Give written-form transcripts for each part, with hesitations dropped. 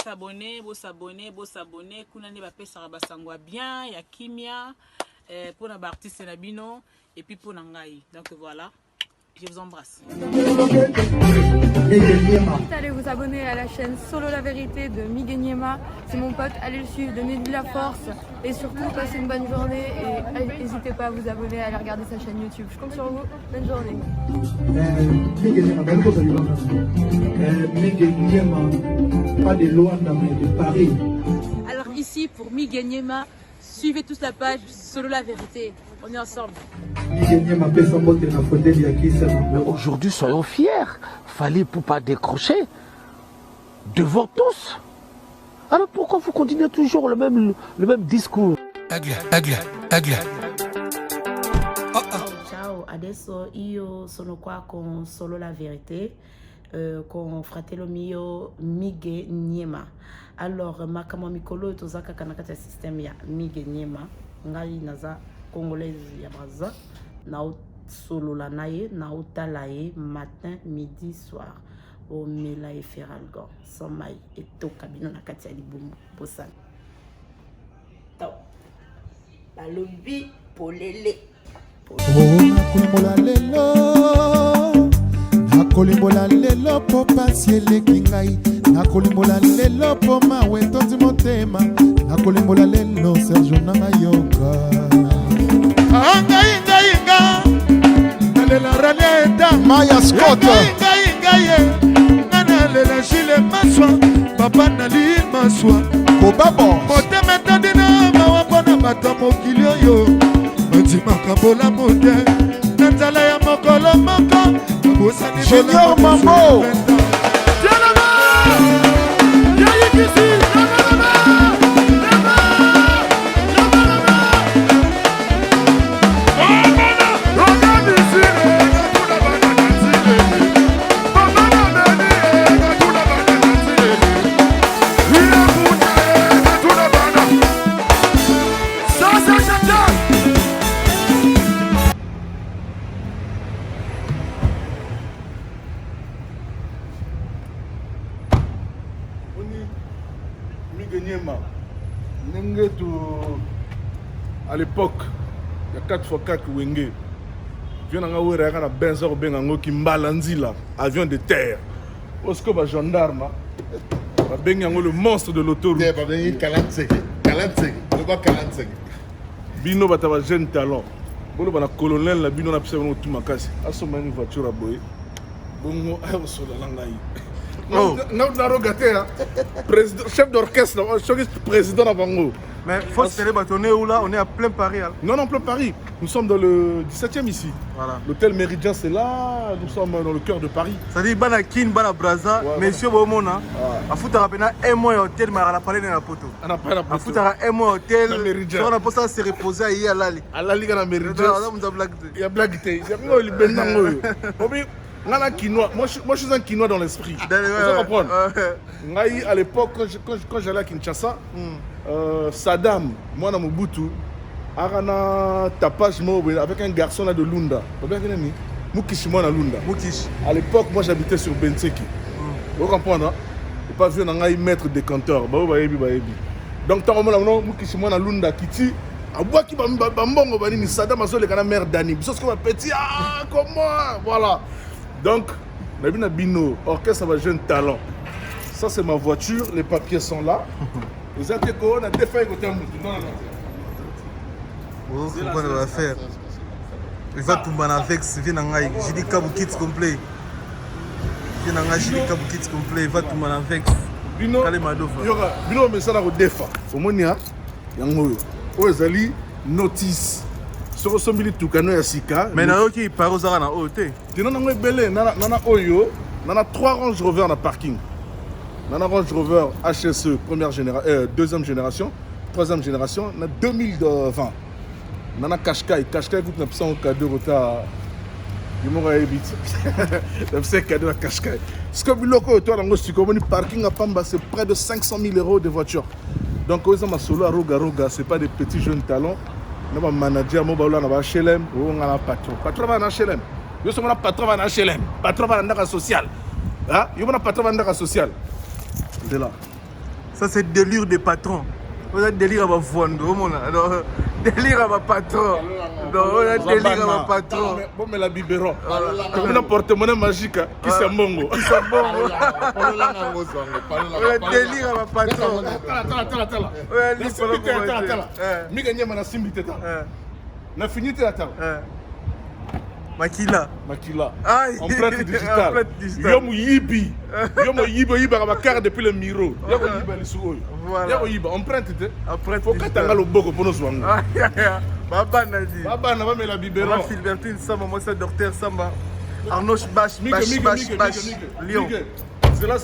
s'abonner. Kuna ne bape saraba sangwa bien, ya kimia, pour na artiste na bino, et puis pour nangai. Donc voilà, je vous embrasse. Allez vous abonner à la chaîne Solo la vérité de Miguel Niema. C'est mon pote, allez le suivre, donnez-lui la force. Et surtout, passez une bonne journée. Et n'hésitez pas à vous abonner, à aller regarder sa chaîne YouTube. Je compte sur vous. Bonne journée. Pas de loi de Paris. Alors ici, pour Miguel Niema, suivez tous la page Solo la vérité. On est ensemble. Aujourd'hui, soyons fiers. Fallait pour pas décrocher devant tous. Alors pourquoi vous continuez toujours le même discours? Ciao, adesso io sono qua con Solo la Verité, con fratello mio Miguel Niema. Alors, makamo mikolo tozaka kanakata système ya Miguel Niema, ngai naza congolaise ya Braza, na solo la naye, na utalaye matin, midi, soir. Au Mela et Feralgan, sans maille et to cabine na kati ya libumbu bosan. Tao. La lobby polele. Nakolimbola lelo po pasi eleki ngai, nakolimbola lelo po mawe tondi motema, nakolimbola lelo Sergio nanga yoka. Inga nalela Raneta Maya Scott nana lela Gile Maswa papa nali Maswa Kobabo motema tadina mawapona bato mokili oyo matimaka bola mote na nzala ya mokolo moko Junior Mambo à l'époque, il y a 4x4 Wenge. Je viens de Benzo Bengango qui mbalanzila, avion de terre. Osco ba gendarme, Bengango le monstre de l'autoroute. Bino batava jeune talent. Bolo bana colonel la bino na pisa no tumakasi. Asoma une voiture à boy. Bongo ayo sola langai. Non, na rogatea. Président, chef d'orchestre, président na bango. Mais faut se faire bâtonner où là, on est à plein Paris. Hein. Non, plein Paris. Nous sommes dans le 17e ici. Voilà. L'hôtel Méridien, c'est là. Nous sommes dans le cœur de Paris. Ça dit, Banakin, Banabraza, Monsieur Bomona. A foutre un mois hôtel, mais à la palais de la poto. A foutre un mois hôtel. On a pas se reposer hier à l'ali. À la Ligue à la Méridien. Il y a blague. Il y a moi je suis un Quinois dans l'esprit. Vous comprenez? À l'époque, quand j'allais à Kinshasa, Saddam, moi dans Mobutu, Arana tapage avec un garçon là de Lunda. Mukishi moi na Lunda. À l'époque, moi j'habitais sur Benseki. Vous comprenez? Et pas vu un maître décanteur. Donc tant que Mukishi moi na Lunda Kiti. Aboua qui bambongo bani Saddam azo le kana mère Dani. Parce que petit comme moi, voilà. Donc, Nabina Bino, orchestre avec jeune talent. Ça, c'est ma voiture, les papiers sont là. Vous êtes quoi? On a défait côté un mouton. Non. C'est quoi on va faire? Il va tomber avec ce vient en aïe. J'ai dit Kabou Kids complet. Vient en aïe, j'ai dit Kabou Kids complet. Il va tomber avec. Bino, Bino, mais ça là au défa. Au moins, il y a un Ozali notice. Mais na qui parle aux arana hôtel. Nana belé, nana oyo, nana 3 Range Rover dans parking. Nana Range Rover HSE deuxième génération, troisième génération, na 2020. Nana Qashqai, vous n'avez pas un cadeau retard. Il m'aurait évité. C'est un cadeau à Qashqai. Ce que vous avez toi dans le parking à Pamba, c'est près de 500 000 € de voiture. Donc, quand on a solo à Roga, ce n'est pas des petits jeunes talents. Nous avons manager, nous avons HLM, nous avons patron. Patron va en HLM. Nous sommes un patron va en HLM. Patron va en social. Nous avons un patron va en social. C'est là. Ça, c'est délire des patrons. On a délire à ma vondo, délire à ma patron. On a délire à ma patron. Bon, mais la biberon. Comme un porte-monnaie magique, qui s'est mongo. Qui s'est mongo. On a délire à ma patron. Attends. Miga nyama na simbi teta. Na fini teta. Makila. Empreinte digitale. Yomo yibi ba carte depuis le miro. Yomo yiba li suoyo. Yomo yiba empreinte te. Faut katanga lo boko pour nous wango. Baba Nadi. Baba na ba me la biberon. Philbertine Samba, moi c'est docteur Samba. Arnaud Bash. Lyon. Zala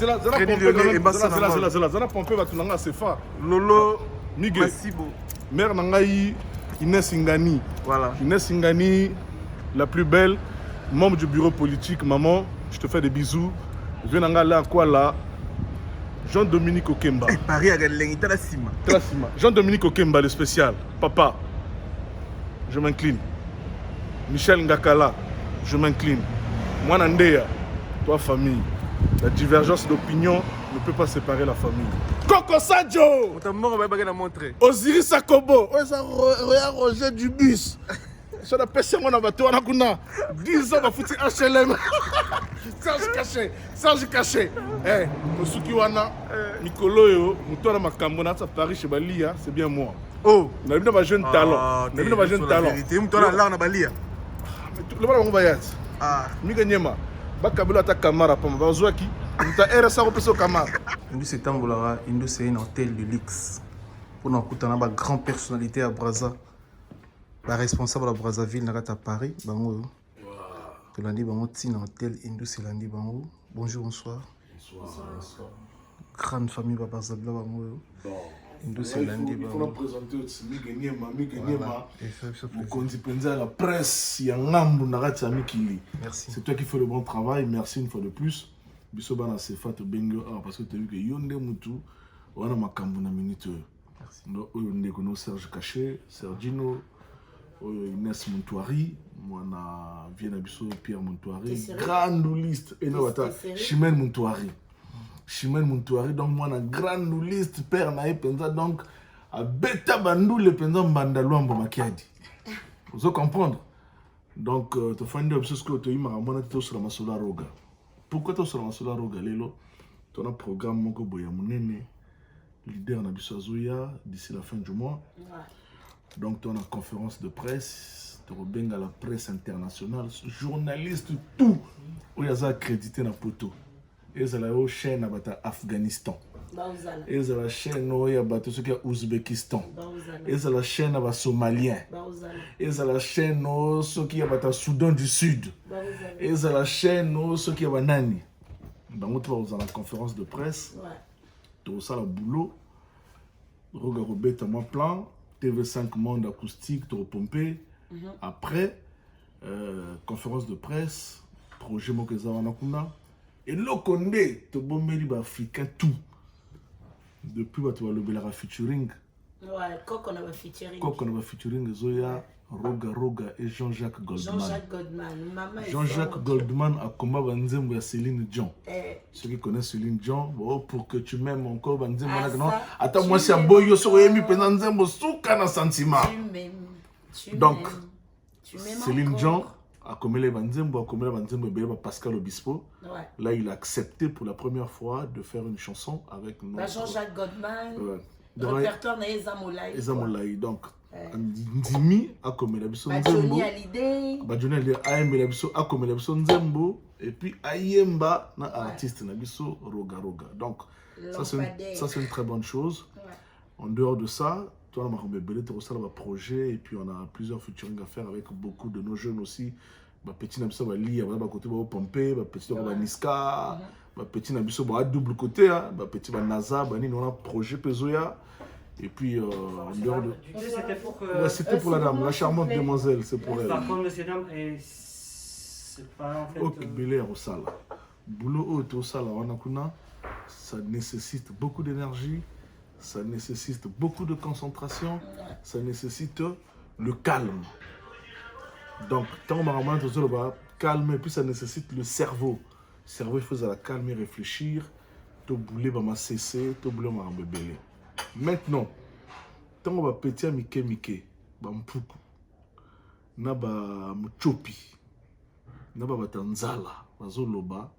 pompe va tunanga sefa. Lolo Miguel. Massibo. Mère Nangaï Inès Ingani. Voilà. Inès Ingani, la plus belle, membre du bureau politique. Maman, je te fais des bisous. Viens là, quoi là? Jean-Dominique Okemba. Paris à Galengita la Sima. Jean-Dominique Okemba, le spécial. Papa, je m'incline. Michel Ngakala, je m'incline. Moi Nandéa, toi famille. La divergence d'opinion ne peut pas séparer la famille. Coco Sadio! Osiris Sakobo! Regarde Roger du bus! Je suis appelé mon abattoir, on a 10 ans à foutre HLM. Serge Caché. Eh, Mosukiwana, Mikolo, Moutoura Makambona, ça Paris chez Balia, c'est bien moi. Oh! On a vu un jeune talent. On a vu un jeune talent. Moutoura là, on a Balia. Le voilà, on va y être. Mika Nyema. Bakabula ta Kamara, Pama, Bazouaki. On a RSA au Peso Kamara. Indus c'est Tambolara, Indus c'est un hôtel de luxe. Pour nous écouter, on a une grande personnalité à Brazza. La responsable à Brazzaville, à Paris. Bango. Que lundi, bango, tin hôtel Indus c'est lundi, bango. Bonjour, bonsoir. Bonsoir. Grande famille à Brazzaville, bango. Indus c'est lundi, bango. Il faut présenter aussi Mika Nyema. Vous continuez la presse, il y a un ambu narati Mikili. Merci. C'est toi qui fais le bon travail. Merci une fois de plus. Bisobana c'est fait bengo parce que tu as vu que Yonde Moutou, on a makambu na minute. Merci. Donc on est connu Serge Caché, Sergino, Inès Montouari, moi na vient abisso Pierre Montouari, grande liste et non attends, Chimène Montouari. Donc moi na grande liste père na penza donc a beta bandou le penza mbandalwambo makiadi. Vous comprendre? Donc tu fais une chose que tu as eu maramona tu sur la masola roga. Pourquoi tu as sur la masola roga lelo? Tu as un programme moko boya munene leader na biso azoya d'ici la fin du mois. Donc tu as une conférence de presse, tu rebenga la presse internationale, journaliste tout où il y a accrédité na poto. Et ça la chaîne à Afghanistan. Et ça la chaîne où il y a ceux qui Ouzbékistan. Et ça la chaîne à Somalien. Et ça la chaîne où ceux qui a Soudan du Sud. Et ça la chaîne où ceux qui a Nani. Donc tu vas à la conférence de presse. Tu as ça le boulot. Regarde mon plan. TV5 Monde acoustique, tu as pompé. Après conférence de presse, projet Mokezara Nakuna. Et là, on est tout bon mérite africain tout. Depuis tu vas le belara featuring. Ouais, quand on a featuring. Quand on a featuring Zoya, Roga et Jean-Jacques Goldman. Jean-Jacques Goldman a combat Banzembo à Céline Dion. Ceux qui connaissent Céline Dion, pour que tu m'aimes encore Banzembo. Attends, moi c'est un boyo sur Emi Penanzembo souka na sentiment. Donc, Céline Dion a commis les Banzembo, Pascal Obispo. Là, il a accepté pour la première fois de faire une chanson avec Jean-Jacques Goldman. Le répertoire Eza Molai. Donc, Ndimi a commis la biso Nzembo. Johnny Hallyday a aimé la biso a commis la biso Nzembo. Et puis Ayemba na artiste na biso Roga. Donc, ça c'est une très bonne chose. En dehors de ça, toi, on a un projet et puis on a plusieurs featuring à faire avec beaucoup de nos jeunes aussi. Petit Nabiso va lire, va côté va pomper, petit va Niska, petit Nabiso va double côté, petit va NASA, on a un projet Pezoya. Et puis en dehors de. C'était pour la dame, la charmante demoiselle, c'est pour elle. Par contre, monsieur dame, c'est pas en fait. Ok, Bélé au sala. Boulot au sala, on a kuna. Ça nécessite beaucoup d'énergie, ça nécessite beaucoup de concentration, ça nécessite le calme. Donc, tant que calme, et puis ça nécessite le cerveau. Le cerveau, il faut la calmer, réfléchir. to boulé ba ma cessé to boulé ma bébélé. Maintenant tant on va petit mike ba mpuku na ba muchopi na ba batanzala bazoloba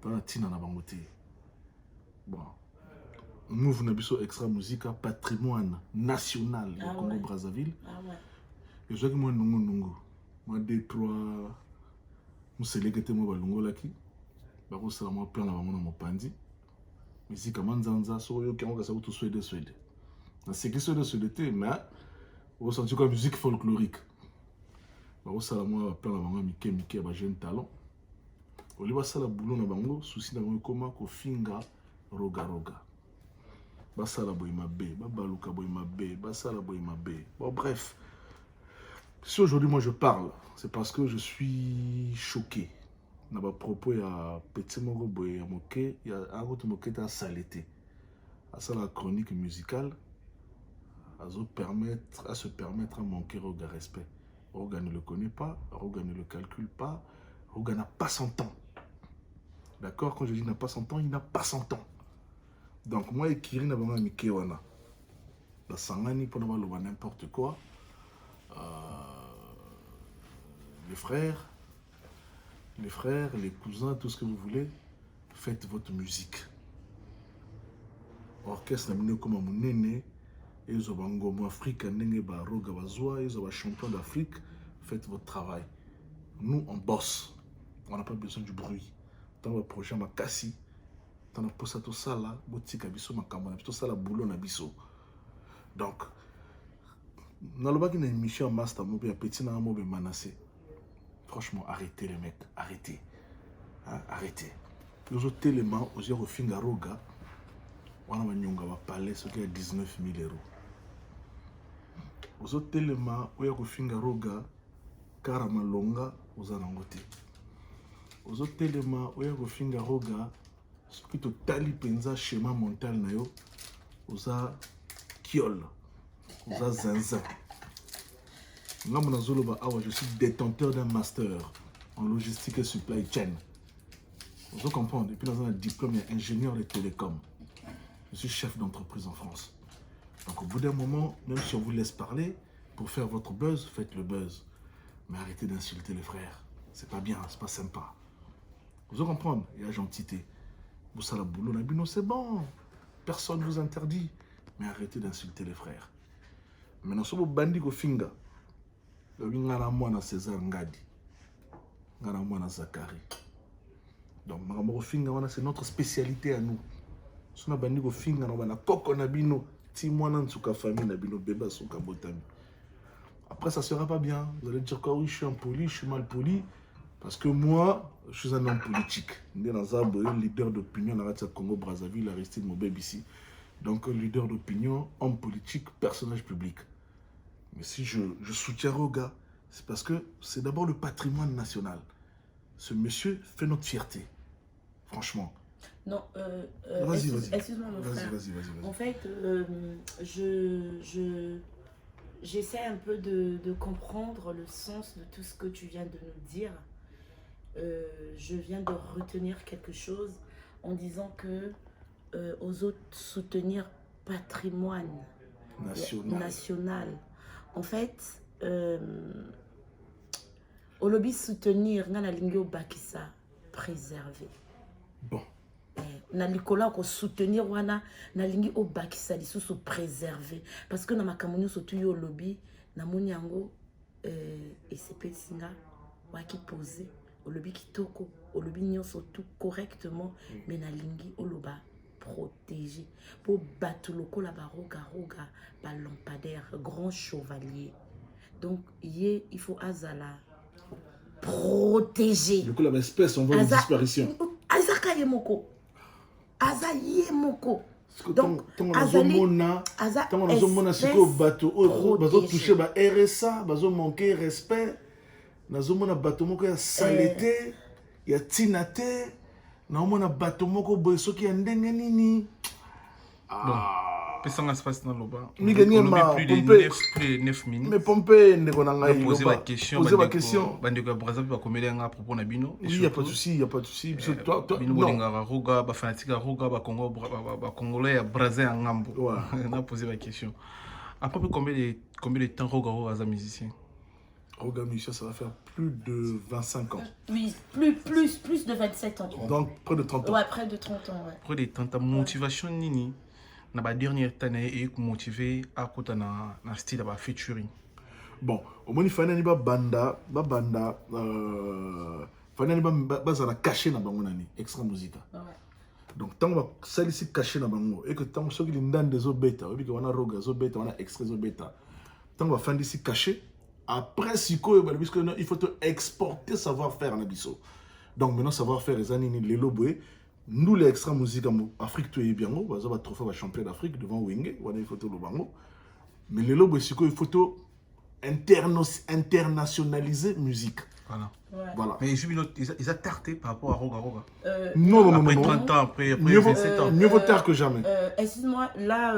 dans tina na bango te. Bon move na biso extra musique patrimoine national du Congo Brazzaville. Je sais que moi nungu moi 2-3 muselekete mo balungo laki ba ko sala mo plan na bango na mopandi musique manzanza so yo kango ka sa tout swede na c'est que swede te mais on senti comme musique folklorique ba ko sala mo plan na bango mike ba jeune talent oli ba sala boulot na bango souci na bango koma ko finga roga ba sala boy mabe ba baluka boy mabe ba sala boy mabe. Bon bref, si aujourd'hui moi je parle, c'est parce que je suis choqué. Na ba propos ya petit moko boy ya moké, ya autre moké ta saleté. À ça la chronique musicale à se permettre à manquer Roga respect. Roga ne le connaît pas, Roga ne le calcule pas, Roga n'a pas 100 ans. D'accord, quand je dis n'a pas 100 ans, il n'a pas 100 ans. Donc moi et Kiri n'a pas mis Kewana. La sangani pour ne n'importe quoi. Les frères, les cousins, tout ce que vous voulez, faites votre musique. Orchestre n'a comme mon néné, ils ont un gomo Afrique, n'engé ba roga bazwa, ils ont un champion d'Afrique, faites votre travail. Nous on bosse, on n'a pas besoin du bruit. Dans le projet ma kassi, dans le poste tout ça là, boutique abisso ma camona, tout ça là boulot na biso. Donc, dans le bac il y a une mission master mobile petit na mobile menacé. Franchement, arrêtez les mecs, arrêtez. Hein, arrêtez. Nous autres éléments, aux yeux au Fingaroga, on a un palais, ce qui est 19 000 euros. Aux autres éléments, aux yeux au Fingaroga, Karamalonga, aux Anangote. Aux autres éléments, aux yeux au Fingaroga, ce qui est tali penza schéma mental nayo, aux a Kiol, aux a Zinza. Je suis détenteur d'un master en logistique et supply chain. Vous comprenez, depuis dans un diplôme ingénieur de télécom. Je suis chef d'entreprise en France. Donc au bout d'un moment, même si on vous laisse parler, pour faire votre buzz, faites le buzz. Mais arrêtez d'insulter les frères. C'est pas bien, c'est pas sympa. Vous comprenez, il y a gentillité. Vous savez, la boulot, la c'est bon. Personne ne vous interdit. Mais arrêtez d'insulter les frères. Maintenant, si vous bandit au finger, ngana mwana César Ngadi, ngana mwana Zakari. Donc makambo finga wana c'est notre spécialité à nous. Si on a bandi ko finga na koko na bino, ti mwana nsuka famille na bino beba suka botami. Après ça sera pas bien. Vous allez dire que oui, je suis impoli, je suis mal poli parce que moi, je suis un homme politique. Ndé na zabo leader d'opinion na ratia Congo Brazzaville, Aristide Mobeb ici. Donc leader d'opinion, homme politique, personnage public. Mais si je soutiens Roga, c'est parce que c'est d'abord le patrimoine national. Ce monsieur fait notre fierté. Franchement. Non, vas-y. Excuse-moi mon frère. Vas-y. En fait, j'essaie un peu de comprendre le sens de tout ce que tu viens de nous dire. Je viens de retenir quelque chose en disant que aux autres soutenir patrimoine national. En fait, au lobby soutenir, na lingo bakisa préserver. Bon. Na likola ko soutenir wana na lingi o bakisa lisusu préserver parce que na makamoni surtout yo lobby na moni yango ECP singa waki poser au lobby kitoko au lobby nyonso tout correctement mais na lingi oloba protéger pour battre lokola ba roga ba lampadaire grand chevalier. Donc il faut azala protéger. Du coup la espèce on voit une disparition. Azaka yemoko. Aza yemoko. Donc azomona siko bato bazo toucher ba RSA, bazo manquer respect. Nazomona bato moko ya saleté, ya tinate. Naomona bato moko boy soki ya ndenge nini. Bon, Pesanga se passe dans le bas. Miganyema, plus de 9 minutes. Mais Pompé, ne connaît pas. Poser ma question. Poser ma question. Bandeko Brazzaville va combien à propos de Bino. Oui, il n'y a pas de souci, il n'y a pas de souci. Toi, Bino Bolingara, Roga, fanatique Roga, Congolais, Brazzaville en Ngambo. On a posé ma question. À peu près combien de temps Roga est musicien? Roga musicien, ça va faire plus de 25 ans. Oui, plus de 27 ans. Donc près de 30 ans. Ouais, près de 30 ans, ouais. Près de 30 ans. Motivation Nini, dans la dernière année, et motivé à côté dans style de featuring. Bon, au moins il faut aller banda, bazana caché na bango nani extra musica. Donc tant que ça ici caché na bango et que tant que les ndans des obeta, et que on a roga zobeta, on a extra zobeta. Tant que faire ici caché. Après, il faut exporter savoir-faire en abisso. Donc maintenant, savoir-faire, les années, les loboués, nous les extra musique en Afrique, tu es bien, on va trouver champion d'Afrique devant Wenge, on a une photo de Bango. Mais les loboués, il faut internationaliser musique. Voilà. Ouais. Voilà. Mais ils ont tarté par rapport à Roga. Non. Après 30 ans, après 27 ans. Mieux vaut tard que jamais. Excuse-moi, là,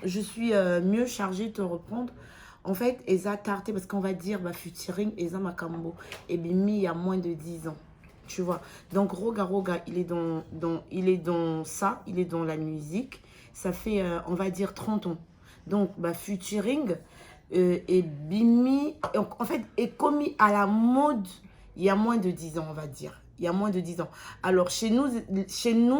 je suis mieux chargée de te reprendre. En fait, ils ont tarté parce qu'on va dire, featuring, ils ont Makambo. Et Bimi, il y a moins de 10 ans. Tu vois. Donc, Roga, il est dans ça, il est dans la musique. Ça fait, on va dire, 30 ans. Donc, featuring, et Bimi, en fait, est commis à la mode il y a moins de 10 ans, on va dire. Il y a moins de 10 ans. Alors, chez nous,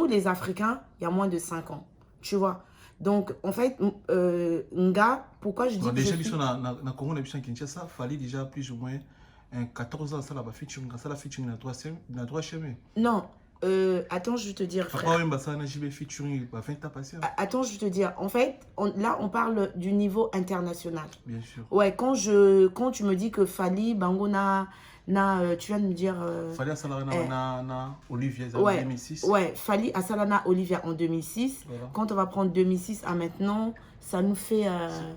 les Africains, il y a moins de 5 ans. Tu vois. Donc, en fait, Nga, pourquoi je dis que déjà, dans le Congo, Kinshasa, il fallait déjà plus ou moins 14 ans, ça la featuring, ça la featuring dans 3 chemins. Non, attends, je vais te dire, frère. Attends, je vais te dire. En fait, là, on parle du niveau international. Bien sûr. Ouais, quand tu me dis que Fali, Bangona, tu viens de me dire... Fali Asalana, Olivia en 2006. Ouais, Fali Asalana, Olivia en 2006. Voilà. Quand on va prendre 2006 à maintenant, ça nous fait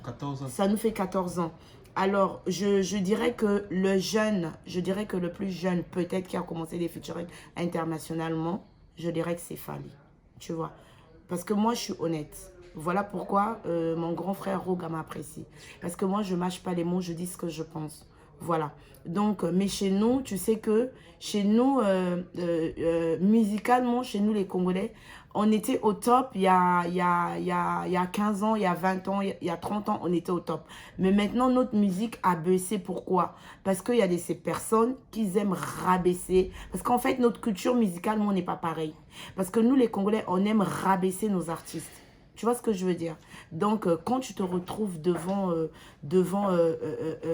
14 ans. Ça nous fait 14 ans. Alors, je dirais que le plus jeune, peut-être, qui a commencé les featuring internationalement, je dirais que c'est Fali. Tu vois. Parce que moi, je suis honnête. Voilà pourquoi mon grand frère Roga m'apprécie. Parce que moi, je ne mâche pas les mots, je dis ce que je pense. Voilà. Donc, mais chez nous, tu sais que chez nous, musicalement, chez nous les Congolais, on était au top il y a 15 ans, il y a 20 ans, il y a 30 ans, on était au top. Mais maintenant, notre musique a baissé. Pourquoi? Parce qu'il y a ces personnes qui aiment rabaisser. Parce qu'en fait, notre culture musicale, on n'est pas pareil. Parce que nous, les Congolais, on aime rabaisser nos artistes. Tu vois ce que je veux dire? Donc, quand tu te retrouves devant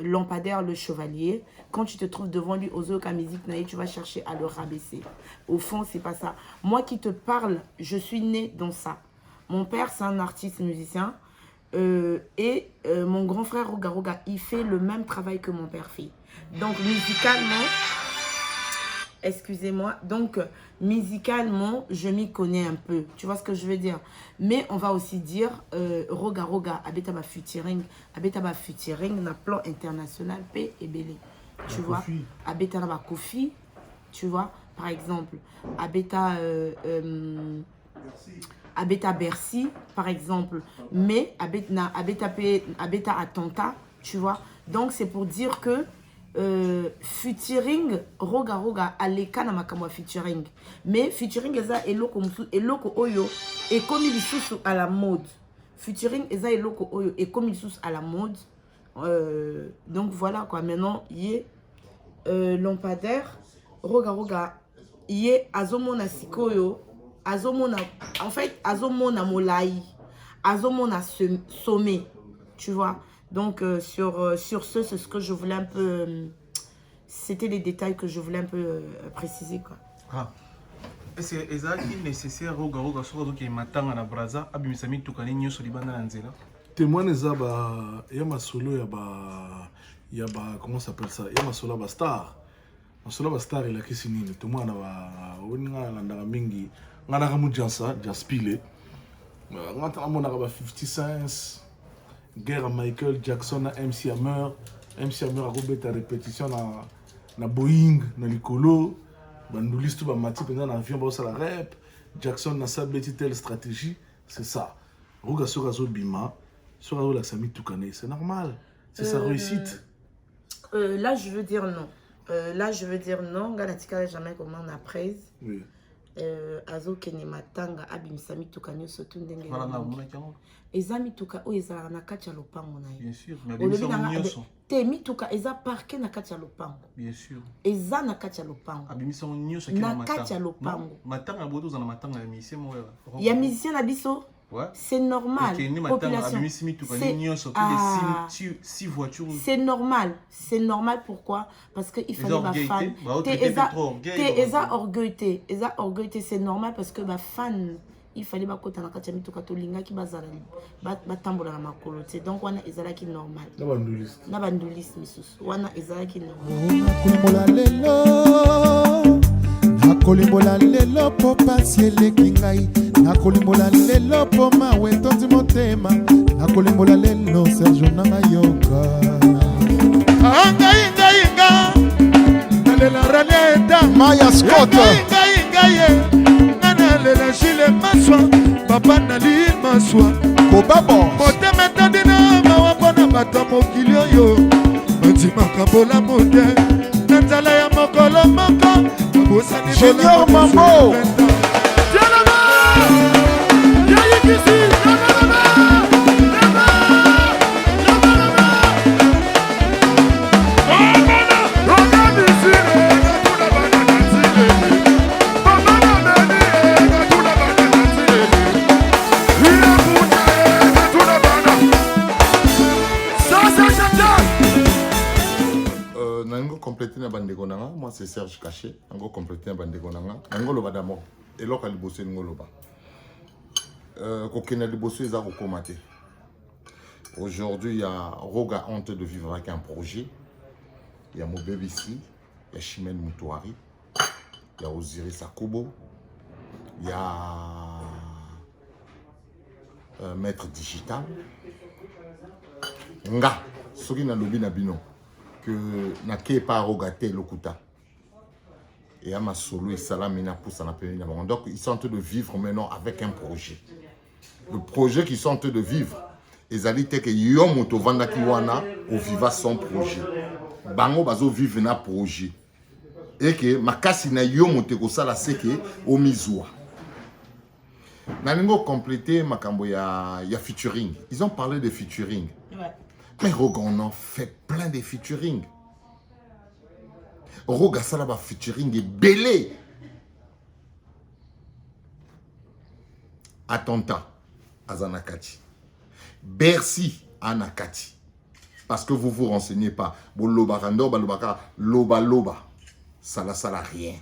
Lampadaire, le chevalier, quand tu te trouves devant lui, Ozoka Music Naï, tu vas chercher à le rabaisser. Au fond, c'est pas ça. Moi qui te parle, je suis née dans ça. Mon père, c'est un artiste musicien. Et mon grand frère Roga, il fait le même travail que mon père fait. Donc, musicalement... Excusez-moi. Donc, musicalement, je m'y connais un peu. Tu vois ce que je veux dire? Mais on va aussi dire, Roga, Abetaba featuring, na plan international, P et Belé. Tu vois? Abetaba Kofi, tu vois? Par exemple, Abeta Bercy, par exemple. Mais Abeta Atenta, tu vois? Donc, c'est pour dire que featuring Roga aleka na makamwa featuring mais featuring eza eloko oyo et comme il sous à la mode featuring eza eloko oyo et comme il sous à la mode donc voilà quoi. Maintenant yé Lampadaire Roga yé azomona sikoyo azomona en fait azomona molai azomona sommet, tu vois. Donc, sur ce, c'est ce que je voulais un peu... C'était les détails que je voulais un peu préciser, quoi. Ah. Est-ce que c'est nécessaire Roga sur qui m'attend à Brazza abimisami tukani nyoso libanda na nzela? Témoigne ça ya masolo ya ba comment ça s'appelle ça? Ya masolo ba star. Masolo ba star il a kisi nini? Tout monde ba oninga nganda mingi ngana ka mujansa jaspile. Ngata amona ba 50 cents. Guerre Michael Jackson na MC Hammer a robeta répétition na Boeing na likolo banduliste tout ba mati pendant l'avion ba ça la rap Jackson na sa beti telle stratégie, c'est ça. Roga Sorazo Bima, Sorazo Laksami Toukane, c'est normal. C'est sa réussite. Là, je veux dire non. Là, je veux dire non. Galatika jamais comment on a prise. Oui. Azo Kene Matanga, Abimisami Toukane, surtout Ndenge. Voilà, na mituka. Eza mituka o eza na kati ya lopango na ye. Bien sûr, mais Abimisa te mituka eza parqué na kati ya lopango. Bien sûr. Eza na kati ya lopango. Abimisa nyonso na kati ya lopango. Matanga boto za na matanga ya musicien mo ya. Ya musicien na biso. Ouais. C'est normal. Population. C'est normal. C'est normal pourquoi? Parce qu'il fallait ma fan. Eza orgueillité, c'est normal parce que ma fan. Il fallait ma kota na kati mituka to linga ki bazala ba tambola na makolo te donc wana ezala ki normal na banduliste misusu wana ezala ki normal nakolimbola lelo po pasi eleki ngai nakolimbola lelo po mawe tondi motema nakolimbola lelo serge nanga yoka ngai nalela raleta Maya Scott nalela Gilles Maswa papa nali Maswa kobabo motema tandina mawa mpona bato mokili oyo bandimaka bola mote na nzala ya mokolo moko Junior Mambo moi c'est Serge Caché, on va compléter un bandeko nanga. Ngolo ba d'abord. Et là quand bossé ngolo ba. Kokena bossé za kokomate. Aujourd'hui il y a Roga honte de vivre avec un projet. Il y a Mobebe ici, il y a Chimène Moutouari, il y a Osiris Akubo, il y a Maître Digital. Nga, soki na lobi na bino que na kepa Roga te lokuta. Et à ma solo et salamina pour ça n'a. Donc ils sont en train de vivre maintenant avec un projet. Le projet qu'ils sont en train de vivre, ils allaient dire que yom moto vanda kiwana au viva son projet. Bango bazo vivre na projet. Et que makasi na yom moto ko sala seke au mizwa. Naningo compléter makambo ya featuring. Ils ont parlé de featuring. Ouais. Mais Roga on en fait plein de featuring. Roga Salaba featuring est belé. Attentat à Zanakati. Bercy à Nakati. Parce que vous vous renseignez pas. Loba Rando, Loba Loba. Ça la rien.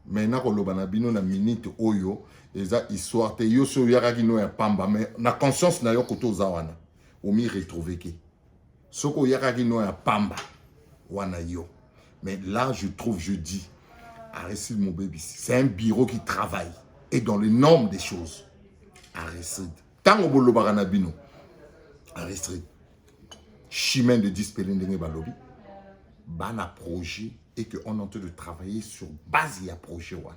Maintenant, Loba Nabino na minute oyo. Eza histoire te yo so yaraki no ya pamba. Mais na conscience na yo koto zawana. Omi retrouver ke. Soko yaraki no ya pamba. Wana yo. Mais là, je trouve, je dis, Aristide Mobebe, c'est un bureau qui travaille et dans les normes des choses. Aristide. Tant au bolo baranabino, Aristide, Chimène de Dispelin de Balobi, bana projet et qu'on est en train de travailler sur base de projet. Ouais.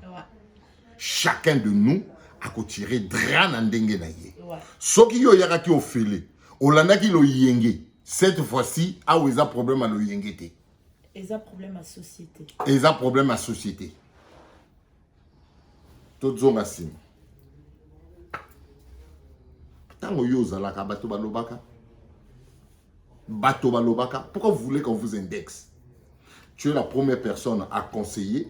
Chacun de nous a tiré dran en dengue naye. Ce qui yo yara ki ofele, olanda ki lo yenge. Cette fois-ci, a ou un problème à lo yengete. Ils ont problème à société. Ils ont problème à société. Tout le monde a Tango yo zalaka bato balobaka. Bato balobaka. Pourquoi vous voulez qu'on vous indexe? Tu es la première personne à conseiller.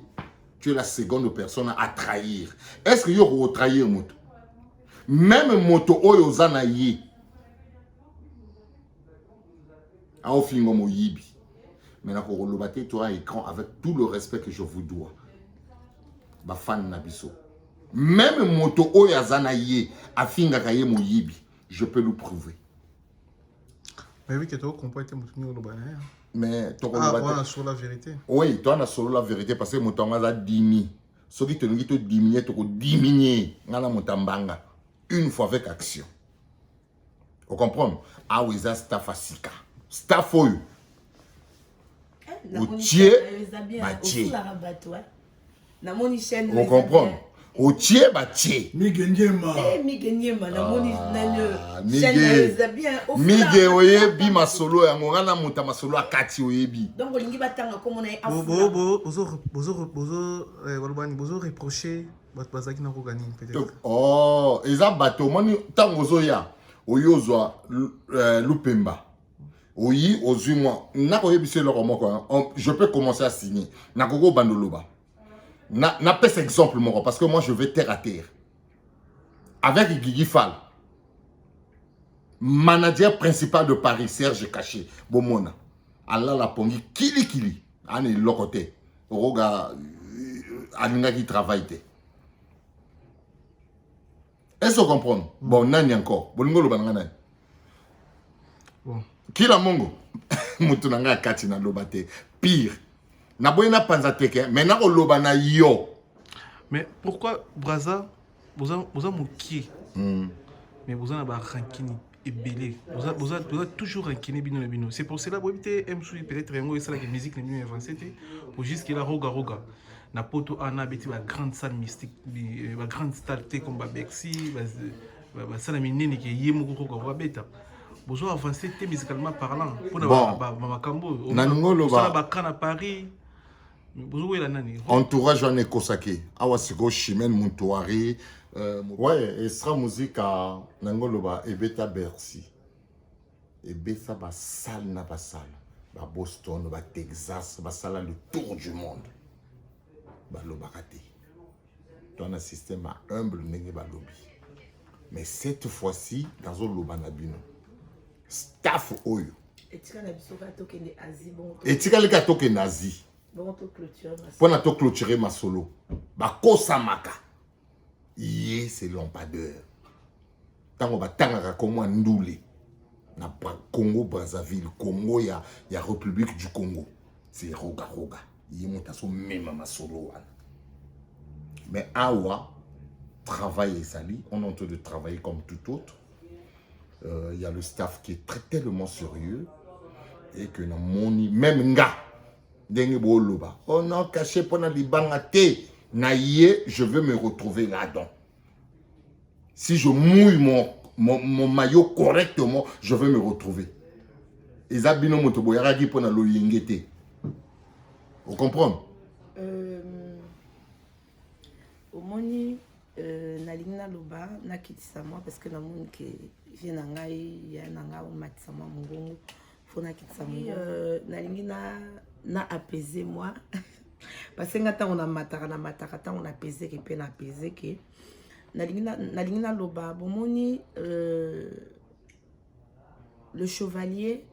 Tu es la seconde personne à trahir. Est-ce que yo ko trahir moto? Même moto oyo zanaye. A ofingo mo yibi. Maintenant, pour le bâtir, tu as un écran avec tout le respect que je vous dois. Ba fan nabiso. Même moto oyazana ye afinga kaye mo yibi, je peux le prouver. Mais oui, que tu as compris que tu as mais tu as sur la vérité. Oui, tu as sur la vérité parce que moto a dimi. Ce qui te dit que tu diminuer, tu diminuer ngala motambanga une fois avec action. Vous comprenez? Ah oui, ça staff asika. Staff oyo. Au tiers, vous comprenez? otie batie Migeniema Migeniema na moni na le mige oyebi masolo yango ngana muta masolo akati oyebi donc olingi batanga comme na bozo reprocher bazaki na kogani peut-être oh eza bato moni tango zoya oyozwa Lupemba oui ozwi moi nakoyebisa eloko moko je peux commencer à signer nakoko bandoloba na pèse exemple moko parce que moi je vais terre à terre avec Guigui Fall manager principal de Paris Serge Caché bomona Allah la pongi kili ane lokote roga aninga qui travaille te. Est-ce que vous comprenez? Bon, nani encore. Bolingo loba nanga nani. Bon. Kila mongo. Mutu nanga kati na loba te. Pire. Na boyena panza teke, mais na loba na yo. Mais pourquoi Braza vous a moqué? Mais vous en avez rankini et belé. Vous avez toujours rankiné bino bino. C'est pour cela que vous avez peut-être que la musique n'est mieux avancée pour juste qu'il a roga. Na poto ana beti ba grande salle mystique ba grande salle comme ba Bexi ba salle minene ki yemo ko ko beta bozo avancer te musicalement parlant pour na ba makambo naningolo ba kana Paris bozo wela nani entourage ane kosake awasiko Chimène Montouari ouais extra musique à nangolo ba ebeta Bercy ebeta ba salle na ba salle ba Boston ba Texas ba salle le tour du monde. Dans un système humble, mais cette fois-ci, dans un lobanabino, staff oyo. Et tu as les gâteaux que nazi. Pour na to clôturer ma solo. Bako samaka. Yé c'est lampadaire. Tango batanga comme un ndoulé. Na Congo Brazzaville, Congo ya République du Congo. C'est roga. Mais Awa travaille et sali, on est en train de travailler comme tout autre. Il y a le staff qui est tellement sérieux et que na moni même nga dengue boloba. Oh non, caché pendant les bangate na yé, je veux me retrouver là-dedans. Si je mouille mon maillot correctement, je veux me retrouver. Ezabino motobo yaragi pendant lo yengete. Vous comprenez? Au moni nalingna loba nakitisa moi parce que na moni ke vient ngai ya nanga o matisa moi mongongo faut nakitisa moi nalingi na apaiser moi parce que ngata on a mataka ta on apaiser ke pe na apaiser ke nalingna loba bon moni le chevalier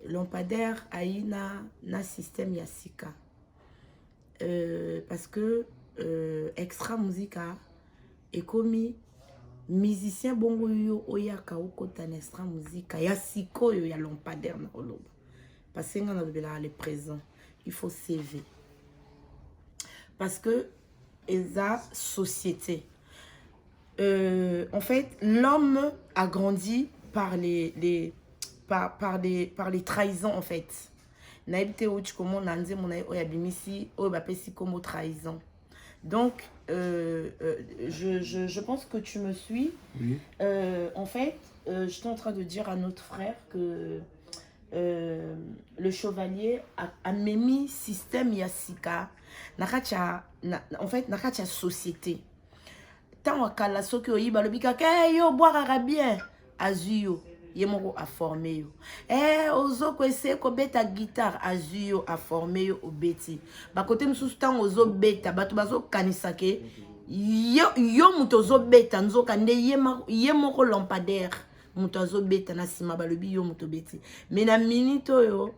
lampadaire aïe na système yasika parce que extra musica et comme musicien bongo yo oyaka okota na extra musica yasiko yo ya lampadaire na oloba parce que ngana bela le présent il faut CV parce que eza société en fait l'homme a grandi par les trahisons en fait. Donc je pense que tu me suis. Oui. En fait, je suis en train de dire à notre frère que le chevalier a mis système yasika en fait nakacha société. Tant akala soki oyiba lobika ke yo boire bien azuyo yemoko a formé yo ozo ko essayer ko beta guitare azuyo a formé yo obeti ba côté msusu tant ozo beta bato bazo kanisa ke yo muto ozo beta nzoka nde yemoko lampadaire muto ozo beta na sima balobi yo muto beti mais na minute yo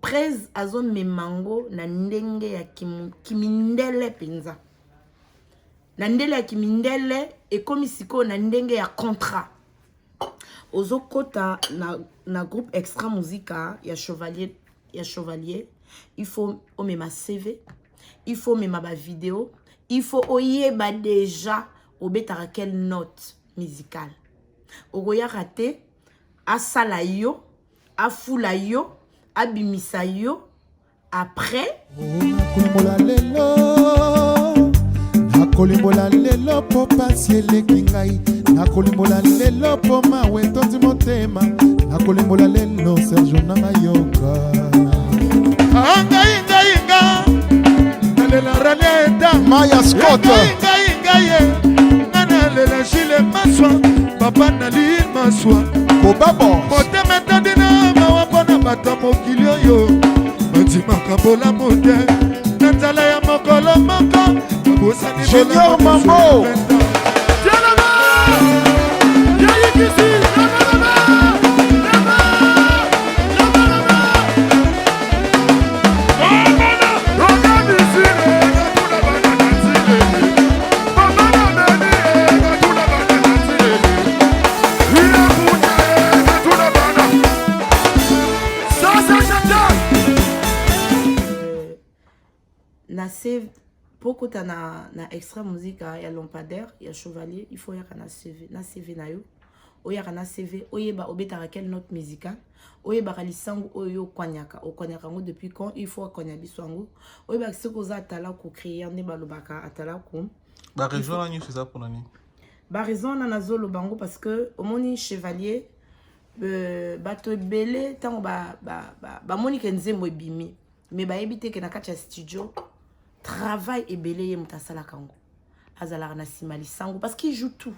presse azo memango na ndenge ya kimindele penza na ndele ya kimindele et comme siko na ndenge ya contrat ozo kota na groupe extra musica ya chevalier il faut ma CV il faut ma vidéo il faut oyeba déjà obetara quelle note musicale ogoya raté asala yo afula yo abimisa yo après nakolimbola lelo po pasi eleki ngai nakolimbola lelo po mawe tondi motema nakolimbola lelo sergio nanga yoka ngaingainga nalela raleta Maya Scott ngaingaingaye nganalela jile maswa papa nali maswa Kobabo motema etandina mawa mpona bato mokili oyo bandimaka bolamu te na nzala ya mokolo moko babosani Junior Mambo na save poko ta na extra musique ya lampadaire ya chevalier il faut yaka na CV na yo oyaka na CV oyeba obetaka quelle note musicale oyeba lisango oyo kwanyaka ngo depuis quand il faut konya biswango oyeba ce que za tala ko créer ne balobaka atala ko ba région la nyusa pour nani ba raison na nazolo bango parce que omoni chevalier bato belé tant ba moni kenzembo ebimi mais ba ebité ke na kati studio travail et belé mutasala kango azala na simali sango parce qu'il joue tout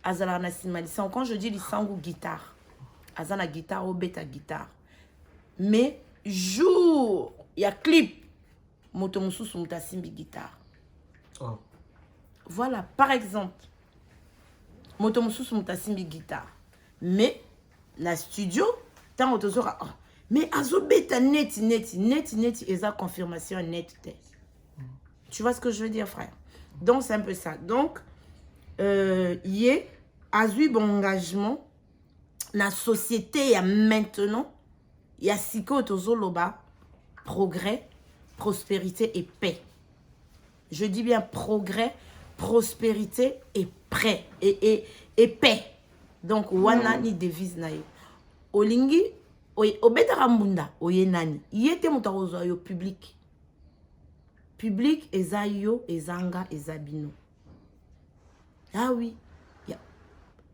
azala na simali sango quand je dis lisango guitare azana guitare ou beta guitare mais jour il y a clip moto mususu mutasimbi guitare voilà par exemple moto mususu mutasimbi guitare mais la studio tant autozora mais azo beta net eza confirmation net te. Tu vois ce que je veux dire, frère? Donc, c'est un peu ça. Donc, y a eu bon engagement dans la société maintenant. Il y a siko tozoloba, progrès, prospérité et paix. Je dis bien progrès, prospérité et paix. Et paix. Donc, wana ni devise na yo. Olingi, obeta rambunda, oye nani. Yete mutarozo yo public. Public eza yo, ezanga, ezabino. Ah oui.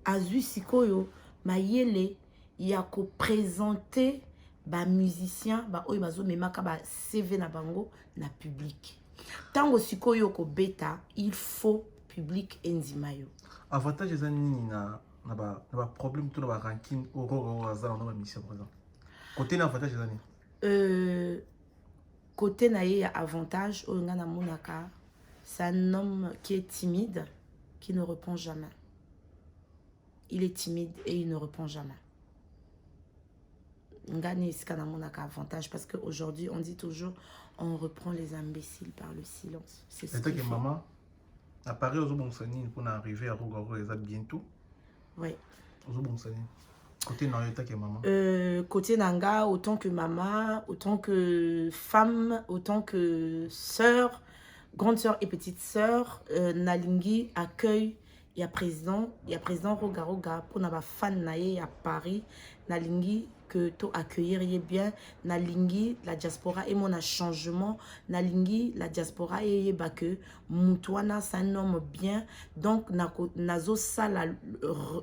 Azu sikoyo, ma yele, yako présenter ba musicien, ba oyo bazo memaka ba CV na bango na public. Tango sikoyo ko beta, il faut public enzimayo. Avantage eza nini na ba problème tout na ba ranking oro azala na ba mission par exemple. Côté na avantage eza nini? Côté na ye avantage, Oyongana Monaka, c'est un homme qui est timide, qui ne répond jamais. Il est timide et il ne répond jamais. Ngani iskana Monaka avantage parce qu'aujourd'hui, on dit toujours, on reprend les imbéciles par le silence. C'est ce qu'il faut. Maman, à Paris, aux Obonsani, pour arriver à Rogaro, ils bientôt. Oui. Aux Obonsani. Côté Nayota qui est maman. Côté Nanga, autant que maman, autant que femme, autant que sœur, grande sœur et petite sœur, Nalingi accueille, il y a président Roga pour n'avoir fan naïe à Paris, Nalingi que to accueillir bien, Nalingi la diaspora et mon changement, Nalingi la diaspora et que Moutouana c'est un homme bien, donc nazo sala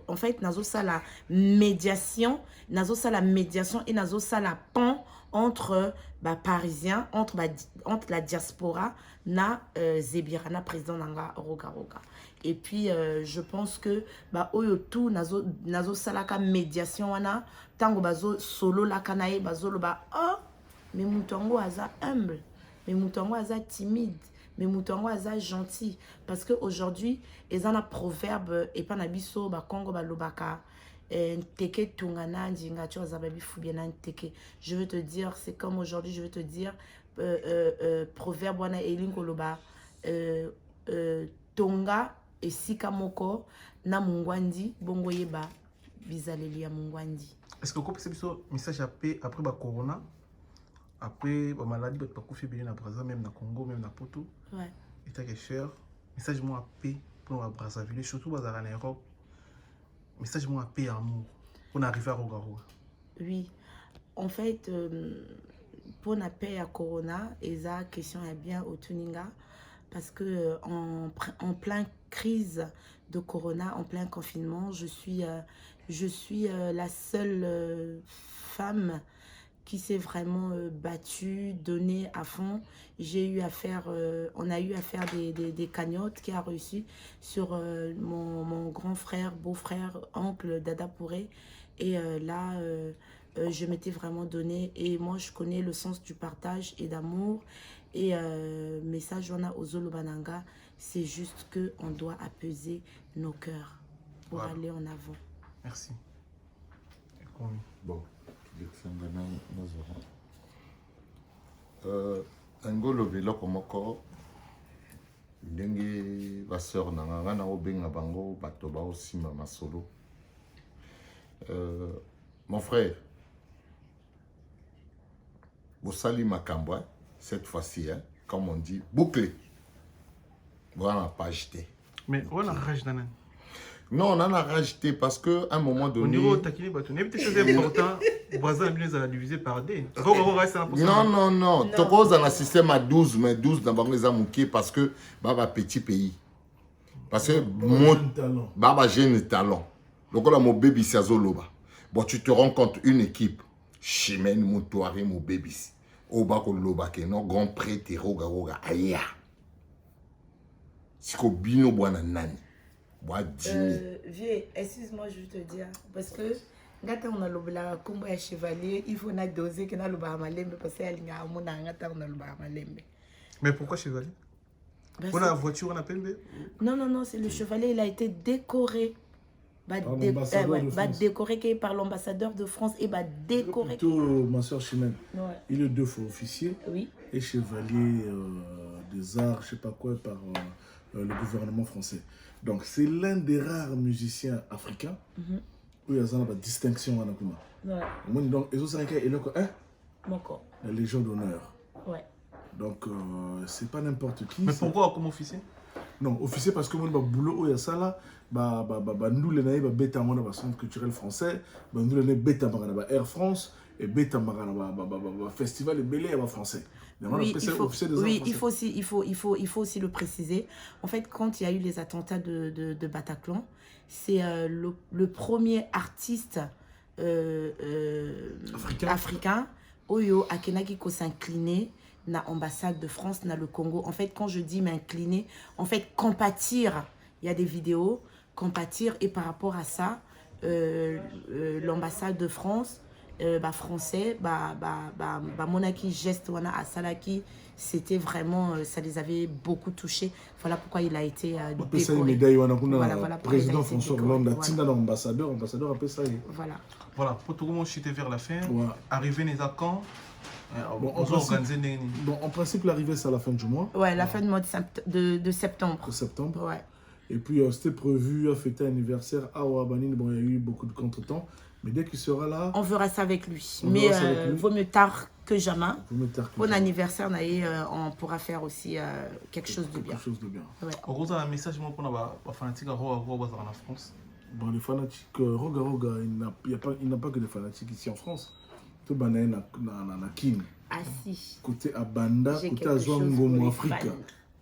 en fait nazo sala médiation et nazo sala pont entre parisiens, entre la diaspora na Zebirana président nanga Roga. Et puis je pense que oyo tout nazo salaka médiation wana tango bazo solo la kanaye bazo loba oh mais mutongo aza humble, mais mutongo aza timide, mais mutongo aza gentil parce que aujourd'hui ils ont un proverbe et pas na biso ba Congo ba lobaka teke tungana ndinga tu azababi fubiana teke. Je veux te dire c'est comme aujourd'hui je veux te dire proverbe wana elingo loba tonga esika moko na mungwandi bongo yeba bizaleli ya mungwandi. Est-ce que vous avez un message après le corona, après la maladie, vous avez fait na Brazzaville, même na Congo, même na Poto? Ouais. Et t'as que cher. Message moi paix pour la Brazzaville, surtout dans l'Europe. Message moi paix amour pour arriver à Rogaro. Oui. En fait, pour la paix à corona, et ça question est bien au tuninga. parce que en plein crise de Corona, en plein confinement, je suis la seule femme qui s'est vraiment battue, donnée à fond. On a eu à faire des cagnottes qui a réussi sur mon grand frère, beau-frère, oncle Dada Pouré. Et là, je m'étais vraiment donnée. Et moi, je connais le sens du partage et d'amour. Et message on a aux Zolobananga, c'est juste qu'on doit apaiser nos cœurs pour aller en avant. Merci. Bon. Angolo biloko moko ndenge baseur na nga na obenga bango bato baosimba masolo. Mon frère, bosali makambo cette fois-ci, hein, comme on dit, bouclé. Voilà, pas jeté. Mais on a rajouté. Non, on en a rajouté parce qu'à un moment donné... Au niveau taquini, il y a quelque chose d'important. Brazza a divisé par D. Non. Toko dans le système à 12, mais 12 dans les amouqués parce que baba petit pays. Parce que baba jeune talent. Donc là mon baby c'est Zoloba. Bon tu te rends compte une équipe chimène moutoiré mon baby. Oba ko loba ke no grand prêtre roga aya. Siko bino bwana nani. Vieux, excuse-moi, je vais te dire, parce que quand on a le combat à chevalier, il faut doser que on a le malembe parce que mais pourquoi chevalier? On a la voiture, on appelle. Non, c'est le chevalier, il a été décoré. Décoré par l'ambassadeur de France et décoré. Plutôt ma soeur Chimène. Ouais. Il est 2 fois officier et chevalier des arts, je sais pas quoi, par le gouvernement français. Donc c'est l'un des rares musiciens africains où il y a une distinction en Akuma. Ouais. Donc ils ont la Légion d'honneur. Ouais. Donc c'est pas n'importe qui. Mais pourquoi comme officier? Non, officier parce que mon boulot il y a ça là, nous les naïfs bêta mon centre culturel français, nous les bêta Air France et bêta festival de Bélé français. Oui, il faut aussi le préciser. En fait, quand il y a eu les attentats de Bataclan, c'est le premier artiste africain Oyo Akenaki ko s'incliner na ambassade de France, na le Congo. En fait, quand je dis m'incliner, en fait, compatir, il y a des vidéos, compatir, et par rapport à ça, l'ambassade de France, français, monaki geste wana à Salaki, c'était vraiment, ça les avait beaucoup touchés. Voilà pourquoi il a été décoré. Voilà, président François Hollande a tina l'ambassadeur a ça. Voilà, pour tout le monde chuter vers la fin, arriver les quand en principe, l'arrivée c'est à la fin du mois. Ouais, la fin du mois de septembre. Ouais. Et puis c'était prévu à fêter l'anniversaire à Ouabanine. Bon, il y a eu beaucoup de contretemps. Mais dès qu'il sera là... On verra ça avec lui. Mais vaut mieux tard que jamais. Bon anniversaire, on pourra faire aussi quelque chose de bien. Ouais. On a un message pour les fanatiques en France. Bon, les fanatiques, Roga, il n'a pas que des fanatiques ici en France. Tout le monde est ah si. Côté Abanda, côté Azouangomo Africa.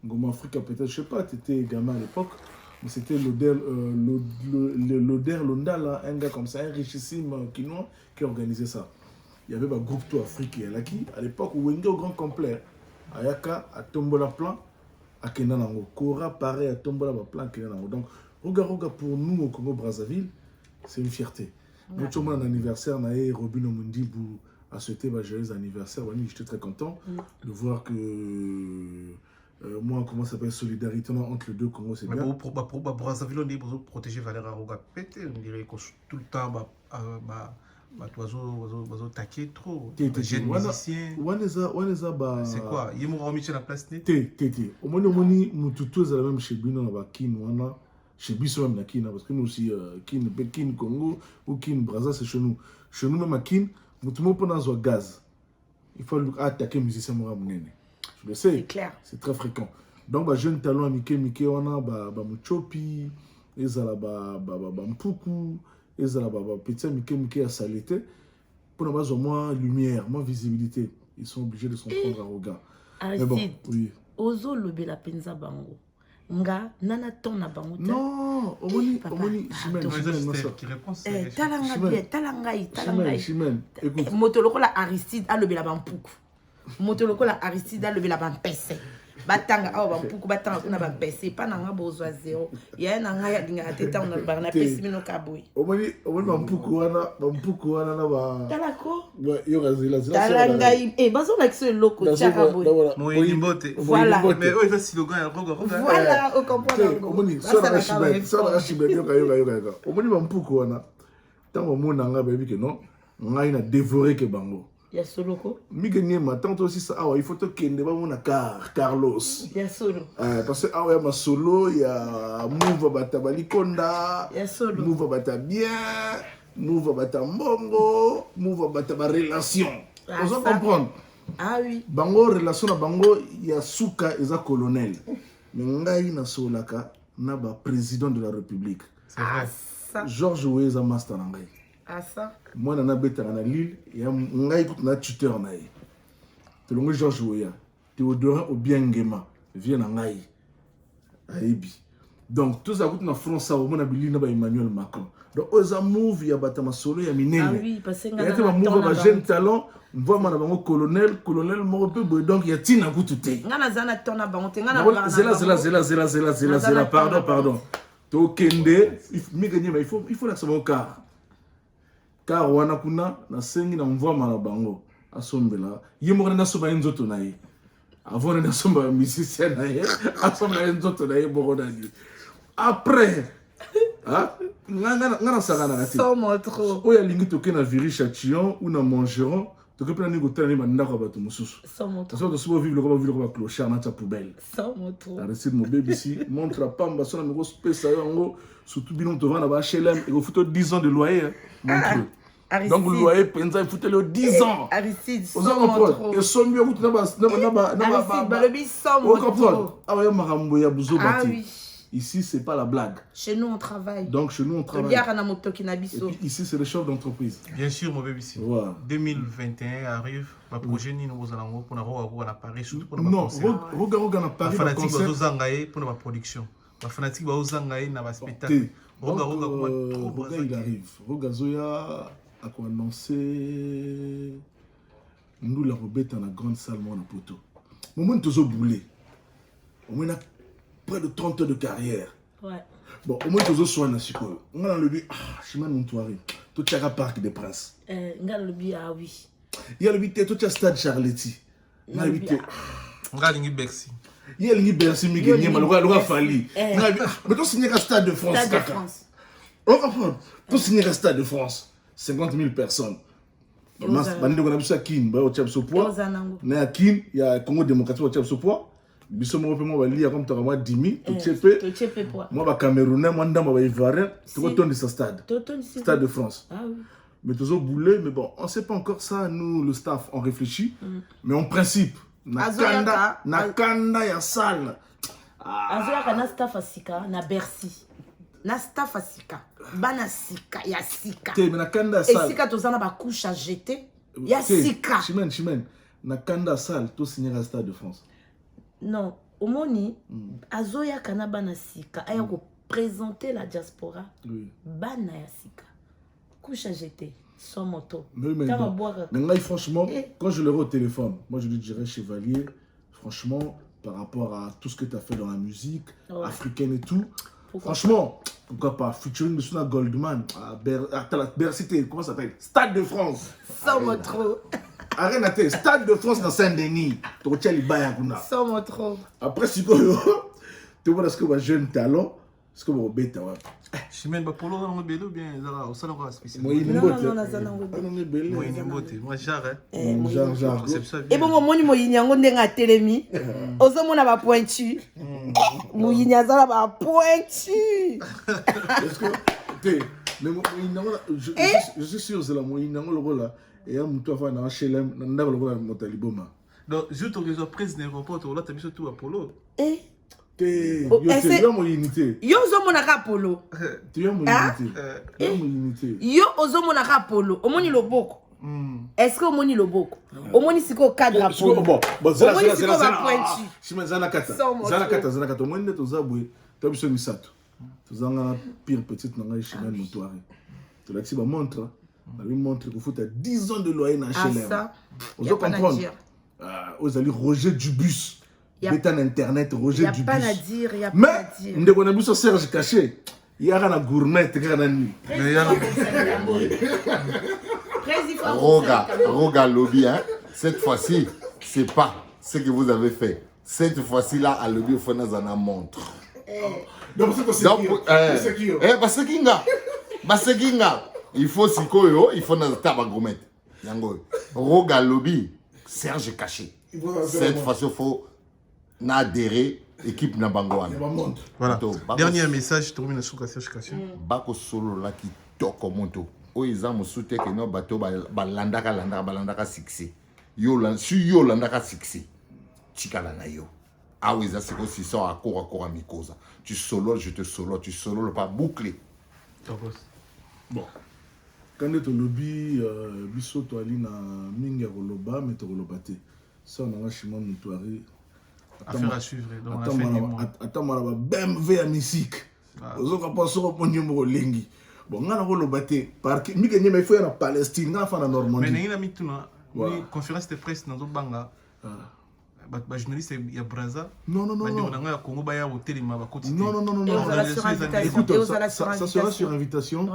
Ngomo Africa, peut-être, je sais pas, tu étais gamin à l'époque. Mais c'était l'Oder Londa, là, un gars comme ça, un richissime quinois qui organisait ça. Il y avait un groupe tout africain à l'époque où Wenge au grand complet, Ayaka à Tombola Plan, à Kenanango, Kora pareil à Tombola Plan à Kenanango. Donc, Roga pour nous au Congo Brazzaville, c'est une fierté. Nous avons un anniversaire, Robin Omundibou a souhaité un joyeux anniversaire. J'étais très content de voir que. Moi, comment ça s'appelle, solidarité entre les deux Congos, c'est bien. Pour Brazzaville, on dit pour protéger Valera Roga. Peut-être, on dirait que tout le temps, oiseau taquer trop. Jeunes musiciens. C'est quoi? Il y a mon Michel la place net. Au moins, on dit Moutoutou, c'est la même chez Bino, chez Bisso, même Kin, parce que nous aussi, Kin Congo ou Kin Brazza, c'est chez nous. Chez nous, même à Kin, Moutoumo pendant gaz. Il faut attaquer les musiciens Mouramounene. Je le sais, c'est très fréquent. Donc, jeune talent, Mike, on a Mouchopi, Ezala, Mpoukou, Ezala, Petit Mike à Salité. Pour avoir moins lumière, moins visibilité, ils sont obligés de s'en prendre à Roga. Mais bon, oui. ozo lobela penza bango nga nana ton na bango te non omoni Chimène moto lokola Aristide alobela bampuku moto lokola Aristide alobela bampese batanga awa bampuku batanga kuna bampese pa nanga bozwa zéro ya nanga ya dinga teta on ba na pesi mino kaboy omoni bampuku wana na ba talako yo gazila talanga bazo like ce loko chaka boy Moïni Mbote voilà mais eux ça slogan ya roga voilà au comprendre omoni sora Chimène yoka omoni bampuku wana tango mona nga baby que non ngai na dévorer que bango ya soloko Migeniema tant aussi ça il faut que kende ba mona Carlos ya solo parce que ya masolo ya move batabali konda ya solo move bata bien move bata mbongo move bata ba relation vous comprendre oui bango relation na bango ya suka eza colonel mais ngai na solaka na ba président de la république c'est vrai Georges Oueza master na ngai ça moi na betanga na Lille ya ngai kutu na tuteur na ye telongo Georges Oueza Théodore Obiangema vient na ngai aibi donc tous ça kutu na France au mona bili na ba Emmanuel Macron donc oza move ya batama solo ya minene oui parce que nga na move ba jeune talent mvoa mana bango colonel mo pe boy donc ya tina kutu te nga na zana tona bango te nga na zela pardon to kende Migeniema il faut la savoir car wana kuna na sengi na mvoa mana bango asombela yemo na soba nzoto na ye avant na somba musicien na ye asomba nzoto na ye borodani après nga na sakana na te trop oya lingi toke na Viry Châtillon ou na Montgeron toke pe na ningo tala ni bandako bato mosusu parce que souvent vivre comme vivre comme clochard na ta poubelle Aristide mon bébé ici montre la pamba sona me go spesa yango surtout binon to vana ba HLM et go futo 10 ans de loyer montre donc le loyer penza il faut le 10 ans Aristide et son mieux route na balobi somme trop ah ouais marambo ya buzo bati ici c'est pas la blague chez nous on travaille donc chez nous on travaille et puis ici c'est le chef d'entreprise bien sûr mon bébé ici voilà. 2021 arrive ma projet ni nous allons pour na Paris surtout pour non regarde na Paris la fanatique va zangaye pour la production la fanatique va zangaye na ba spectacle regarde il arrive regarde Zoya a annoncé nous la robeta na grande salle mon poto moment tozo boulé au moins près de 30 ans de carrière. Ouais. Bon, au moins, tu as soin de Siko. On a le but, je m'en montoiré. Tu as un parc des Princes. On a le but, oui. Il y a le but, tu as stade Charletti. Il y a le but. On a le Bercy. Il y a le Bercy, Migeniema, le Fali. Mais tu signes un stade de France. Stade de France. On comprend. Tu signes un stade de France. 50 000 personnes. Bande on a vu ça Kin, au Tchapsopoa. Na Kin, il y a Congo démocratique au Tchapsopoa. Biso mo pe mo bali comme ta moi 10 000 to moi ba Camerounais moi ndamba ba Ivoirien to tourner ce stade de France mais toujours boulé mais bon on sait pas encore ça nous le staff on réfléchit mais en principe na kanda ya salle azoyaka na staff asika na Bercy na staff asika bana sika ya sika te mais na kanda salle sika tozana ba couche à jeter ya sika Chimène na kanda salle to signer à stade de France. Non, au moni, azoya kana bana sika, aya ko présenter la diaspora. Bana ya sika. Couche à jeter, sans moto. Mais franchement, quand je le vois au téléphone, moi je lui dirais Chevalier, franchement, par rapport à tout ce que tu as fait dans la musique africaine et tout, franchement, pourquoi pas featuring de Suna Goldman à Bercy, comment ça s'appelle? Stade de France. Sans moto. Arène Stade de France dans Saint-Denis. Tu as les bails sans mon trop. Après, si tu vois ce que je jeune talent, ce que je bête. Chimène, Polo, on est belé ou bien au salon spécial. Non, moi, j'arrête. Et bon, moi, Moïniango n'a télémi. Ozo, mon a pointu. Moïniazala va pointu. Mais je suis sûr que c'est la Moïniango le rôle. Et un mouton va dans HLM, dans le rôle de Montaliboma. Donc, je te reçois président de l'aéroport, tu as mis tout Apollo. Tu as mon unité. Yo, mon Apollo. Tu as mon unité. Yo, mon Apollo. Au moins, il le boko. Est-ce que omoni loboko omoni siko cadre bon omoni siko ba pointu shima zanakata omoni nde toza boye to biso misato tozanga na pire petite na ngai Chanel Motoare tolakisi ba montre na lui montre ko futa 10 ans de loyer na HLM ozo comprendre ozali Roger Dubus Bétan internet Roger Dubus mais ndeko na biso Serge Caché yaka na gourmet kana ni Roga lobby, hein. Cette fois-ci, c'est pas ce que vous avez fait. Cette fois-ci-là, à lobby, il faut nous en montre. Donc, c'est qui il faut sikoyo, il faut nous tabac gourmet. Roga lobby, Serge Caché. Cette fois-ci, il faut n'adhérer équipe na bangoane. Voilà. Dernier message, je termine sur Serge Caché. Bako solo là qui toko monto. Oiza musute ke no bato balandaka succès. Yo landaka succès. Tikala na yo. Awiza siko si so akora mikoza. Tu solo, je te solo, tu solo le pas bouclé. Bon. Quand tu lobby biso to ali na mingi koloba mais to kolobate. Ça on a chimon Motoare. Affaire à suivre donc attends mala BMW à musique. Ozoka pas so ko nyumbo lengi. Bon, on a un parce que nous avons fait en Palestine, en Normandie. Mais nous avons une conférence de presse dans le Banga. Les journalistes, il y a Braza. Non. Non. Écoute, ça sera sur invitation.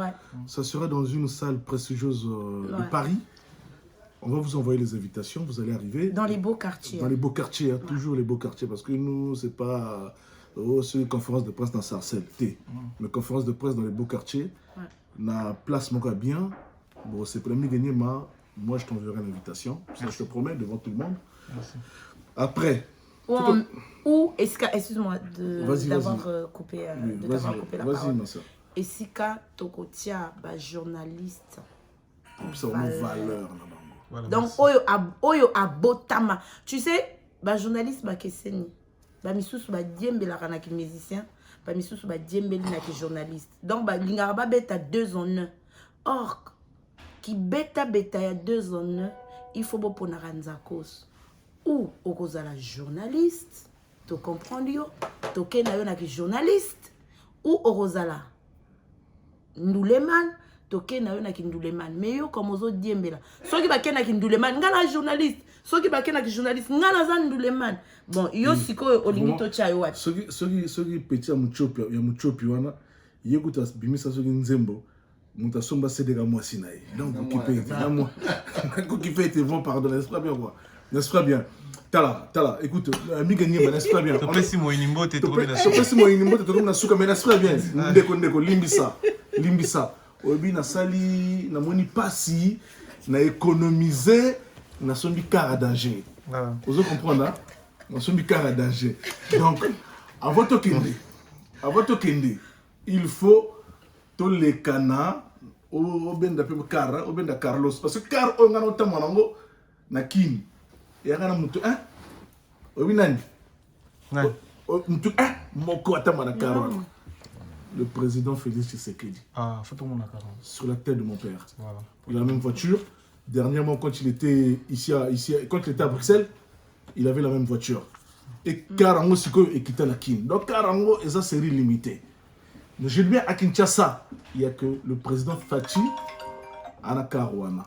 Ça sera dans une salle prestigieuse de Paris. On va vous envoyer les invitations, vous allez arriver. Dans les beaux quartiers. Dans les beaux quartiers, toujours les beaux quartiers. Parce que nous, c'est pas... c'est une conférence de presse dans Sarcelles. Mais conférence de presse dans les beaux quartiers. Na place mon bien. Bon, c'est pour le gagner, moi je t'enverrai l'invitation. Ça, je te promets devant tout le monde. Merci. Après. Ou excuse-moi d'avoir coupé la parole. Esika Tokotia, journaliste. Ça a une valeur. Donc, oyo abotama. Tu sais, journaliste bakeseni. Misusu ba diembe la kana ki musicien. Misusu ba diembe na ki journaliste. Donc lingara ba beta 2 en 1. Or qui beta ya 2 en 1, il faut bo pona ranzakos. Ou okozala journaliste, to comprendre yo, to ke na yo na ki journaliste ou okozala nduleman, to ke na yo na ki nduleman. Mais yo comme ozo diembe la. Soki ba ke na ki nduleman, ngala journaliste. Soki ba ke na ki journaliste, ngala za nduleman. Bon, yo siko olimito cha yo wat. Soki petit ya muchopi wana, yekuta bimisa soki nzembo, muta somba sedeka mwasi na ye. Donc occupé était bon pardon, n'est-ce pas bien quoi? N'est-ce pas bien? Tala, écoute, migani n'est-ce pas bien? Topesi mo inimbo te tokomi na suka mais n'est-ce pas bien? Ndeko limbisa. Obi na sali na moni pasi na économiser na sombi car à danger. Vous comprenez? On se met à danger. Donc, avant de kende, il faut tous les canards au ben de Carlos. Parce que car on a notamment na kin. Et on a mutu hein? Obinani. Mutu hein? Moko atamana Carol. Le président Félix Tshisekedi. Sur la tête de mon père. Voilà. Il a la même voiture. Dernièrement, quand il était quand il était à Bruxelles, il avait la même voiture. Et Karango Siko et quitté la Kin. Donc Karango est sa série limitée. Mais je dis bien à Kinshasa, il n'y a que le président Fachi, Ana Karouana,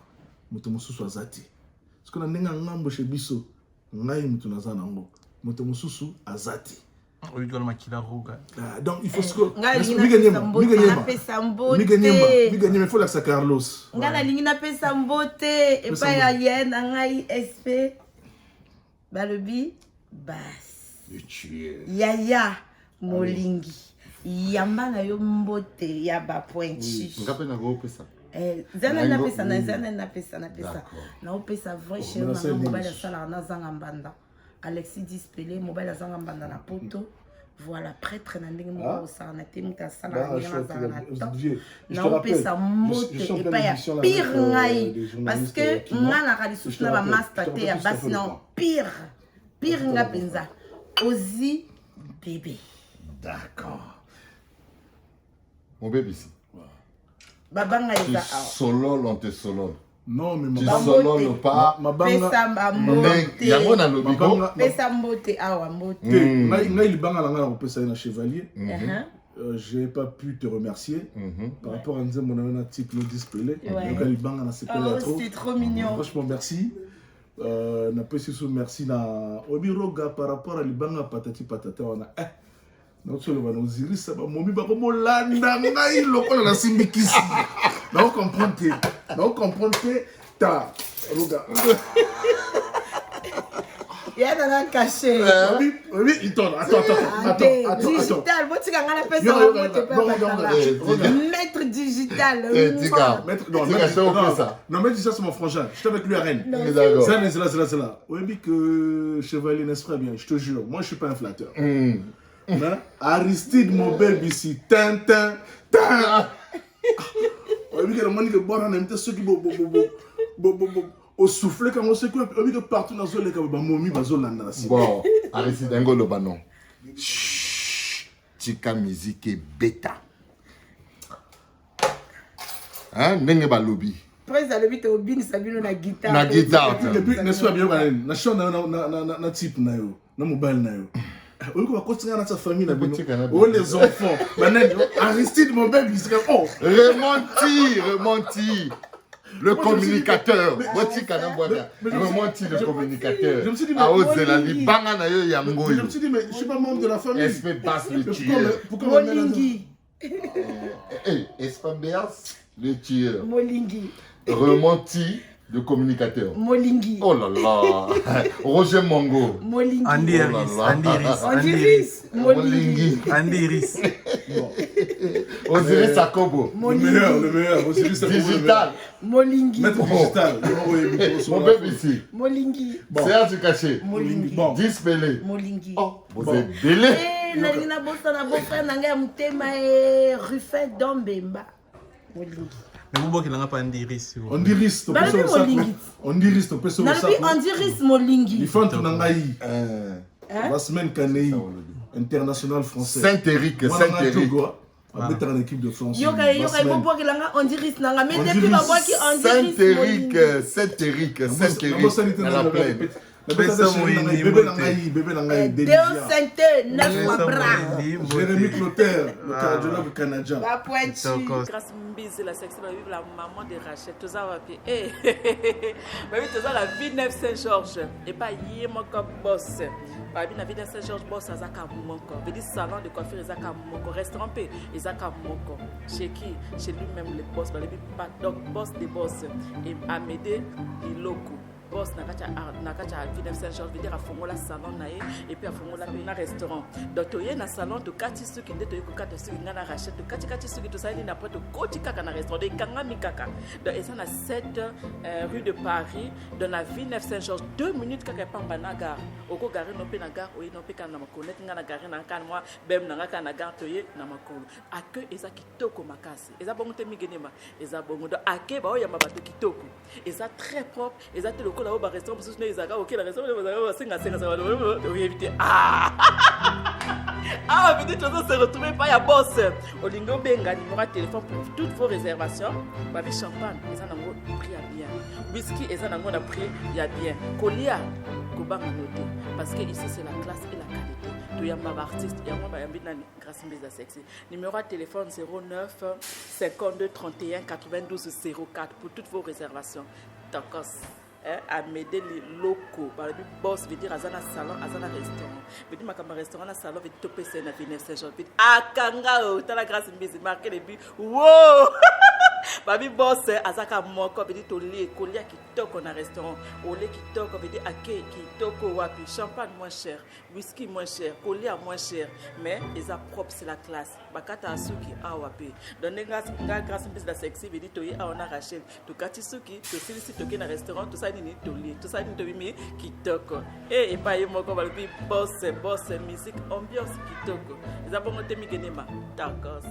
Motomosu Swazati. Parce que nous avons un nambo chez Bisso, nous avons un nambo, Motomosu Azati. Donc il faut ce que. Il faut la Carlos. Ngala lingina pesa mbote et pas ya yen ngai SP. Balobi bas. Yaya molingi. Yamba na yo mbote ya ba pointi. Ngape na go pesa. Zana na pesa. Na opesa vrai chez na mobile sala na zanga mbanda. Alexis Dispelé mobile zanga mbanda na poto. Voilà prêtre na ndenge mo sa na te muta sala na zanga na. Na opesa mbote et pas ya pire ngai parce que ngana ka lisusu na ba master te ya basi na pire nga penza. Ozi bébé. D'accord. Mon bébé ici. Babanga tu solo, on te solo. Non, mais tu sonnes pas. Pesa mbote. Yango na lobigo. Pesa mbote awa mbote. Ngai libanga la ngana pesa na chevalier. J'ai pas pu te remercier par rapport à Nzembo na type le display. Donc libanga na sepela trop. C'est trop mignon. Franchement merci. Na pesi sous merci na obiroga par rapport à libanga patati patata wana. Non seulement nos iris ça momi ba ko landa ngai lokola na simbikisi. Non comprendre ta regarde. Il y a dans un cachet. Oui, il tourne. Attends. Digital, vous êtes en train de maître digital. Non, mais dis ça, c'est mon frangin. Je suis avec lui à Rennes. C'est là. Oui, que Chevalier n'est pas bien, je te jure. Moi, je suis pas un flatteur. Aristide, mon bébé ici. Tintin. Oui, que le monde qui boit en même temps, ceux qui au souffle quand on se coupe, on dit que partout dans le cas, momi bazolanda la cible. Bon, Aristide Ngolo banon. Tika musique et bêta. Hein, nenge ba lobby. Président lobby te obine sabino na guitare. Na guitare. Et puis n'est-ce pas bien na chant na type na yo, na mobile na yo. On va continuer dans sa famille là, oh les enfants. Maintenant Aristide mon bébé, c'est oh. Remonti. Le communicateur. Remonti le communicateur. Je me suis dit mais je suis pas membre de la famille. Esprit basse le tueur. Molingi. Esprit basse le tueur. Molingi. Remonti le communicateur. Molingi. Oh là là. Roger Mongo. Molingi. Andiris. Molingi. Andiris. Osiris Sakobo. Le meilleur. Osiris Sakobo. Digital. Molingi. Maître digital. Mon bébé ici. Molingi. C'est à se cacher. Molingi. Dispelé. Molingi. Vous êtes délai. Nalina bossa na bossa nanga mutema Ruffet Dombemba. Molingi. Mais vous qui n'avez pas Andiris. Andiris, tu peux se Andiris Molingi. Il faut que tu n'ailles la semaine Canei international français. Saint-Éric. Mettre en équipe de France. Saint-Éric. La plaine. Bébé Nangaï, Jérémy Clotaire, le cardiologue canadien. Grâce Mbise, la section de la maman de Rachel, tout ça va bien. Tout ça, la vie neuve Saint-Georges. Et pas hier, mon boss. Par la vie neuve Saint-Georges, boss, Azaka Moko. Veut dire salon de coiffure, Azaka Moko. Restaurant, Azaka Moko. Chez qui? Chez lui-même, le boss. Donc, boss des boss. Et Amédée, les locaux. Boss nakacha vie Saint-Georges veut dire à fongola salon nae et puis à fongola na restaurant donc to na salon to kati suki nde to yokata suki ngana rachète to kati suki to sali na poto koti kaka na restaurant de kanga mikaka donc et ça na 7 rue de Paris dans la ville Saint-Georges 2 minutes kaka pamba na gare oko gare no pe na gare o no pe kana makonet ngana gare na kan moi bem na ngaka na gare to ye na makolo accueil eza kitoko makasi eza bongo te migenema eza bongo donc accueil ba o ya mabato kitoko eza très propre eza te là au restaurant parce que les aga OK la restaurant va singa oui éviter peut-être on se retrouver pas ya boss olingo benga numéro de téléphone pour toutes vos réservations babi champagne ils en ont prix à bien whisky ils en ont prix ya bien colia kobanga noté parce que ici c'est la classe et la qualité to yamba artiste ya moi bayambi nani grâce mbeza sexy numéro de téléphone 09 52 31 92 04 pour toutes vos réservations Tacos à m'aider les locaux. Par exemple, boss veut dire Azana salon, Azana restaurant. Veut dire ma restaurant, na salon veut topper c'est na venir Saint-Jean. Veut dire Kanga, t'as la grâce mbezi marqué les buts. Wow! Babi boss Azaka moko veut dire tolé colia qui toque na restaurant. Olé qui toque veut dire ake qui toque wapi. Champagne moins cher, whisky moins cher, colia moins cher. Mais les propre c'est la classe. Bakata asuki awapi. Donner grâce mbezi la sexy veut dire toye a on a Rachel. To kati suki, to silisi toke na restaurant, tout ça ni toli, tout ça ni tobi qui toque. Et pas moko babi boss musique ambiance qui toque. Les abonnés te migenema. D'accord.